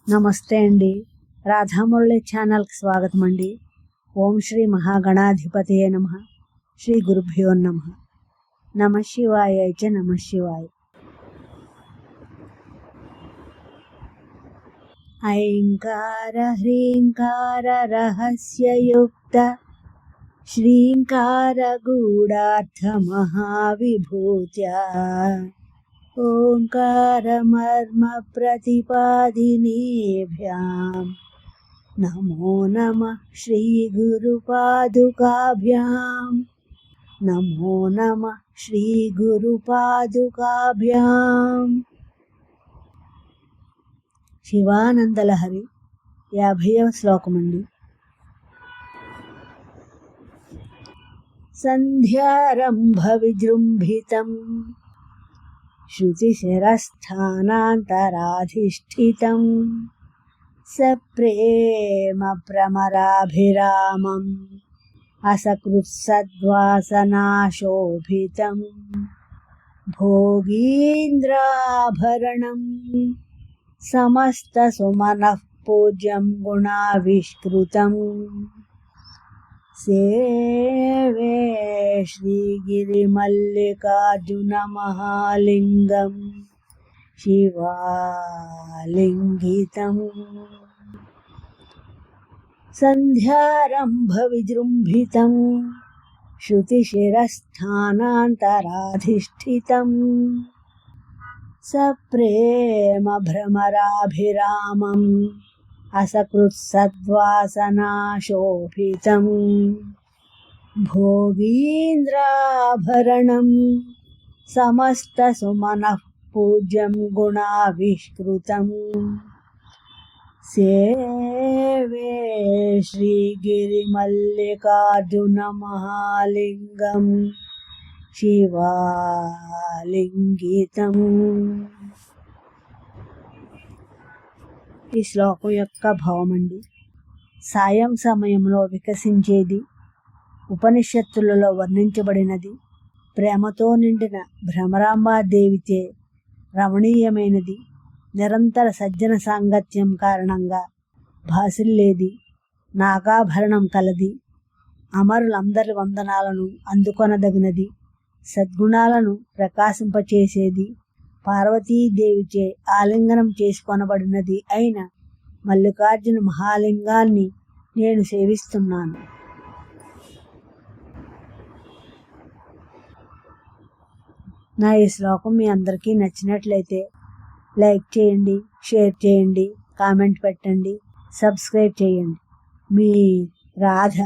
నమస్తే అండి. రాధామురళి ఛానల్కి స్వాగతం అండి. ఓం శ్రీ మహాగణాధిపతయే నమః. శ్రీ గురుభ్యో నమః. నమ శివాయ చ నమ శివాయ. ఐంకార హ్రీంకార రహస్యయుక్త శ్రీంకార గూఢార్థ మహావిభూత్యా ఓంకారమర్మ ప్రతిపాదినేభ్యాం నమో నమః శ్రీ గురుపాదుకాభ్యాం నమో నమః శ్రీ గురుపాదుకాభ్యాం. శివానందలహరి 50వ శ్లోకమండి. సంధ్యారంభ విజృంభితం శృతిశిరస్థానాంతరాధిష్ఠితం సప్రేమ భ్రమరాభిరామం అసకృత్సద్వాసనాశోభితం భోగీంద్రాభరణం సమస్త సుమనః పూజ్యం గుణావిష్కృతం సేవే శ్రీగిరిమల్లికార్జునమహాలింగం శివాలింగితం. సంధ్యారంభ విజృంభితం శృతిశిరస్థానాంతరాధిష్ఠితం సప్రేమ భ్రమరాభిరామం అసకృత్సద్వాసనాశోభితం భోగీంద్రాభరణం సమస్త సుమనః పూజ్యం గుణావిష్కృతం సేవే శ్రీగిరిమల్లికార్జునమహాలింగం శివాలింగితం. ఈ శ్లోకం యొక్క భావమండి. సాయం సమయంలో వికసించేది, ఉపనిషత్తులలో వర్ణించబడినది, ప్రేమతో నిండిన భ్రమరాంబాదేవిచే రమణీయమైనది, నిరంతర సజ్జన సాంగత్యం కారణంగా భాసిల్లేది, నాగాభరణం కలది, అమరులందరి వందనాలను అందుకొనదగినది, సద్గుణాలను ప్రకాశింపచేసేది, పార్వతీదేవిచే ఆలింగనం చేసుకొనబడినది అయిన మల్లికార్జున మహాలింగాన్ని నేను సేవిస్తున్నాను. నా ఈ శ్లోకం మీ అందరికీ నచ్చినట్లయితే లైక్ చేయండి, షేర్ చేయండి, కామెంట్ పెట్టండి, సబ్స్క్రైబ్ చేయండి. మీ రాధ.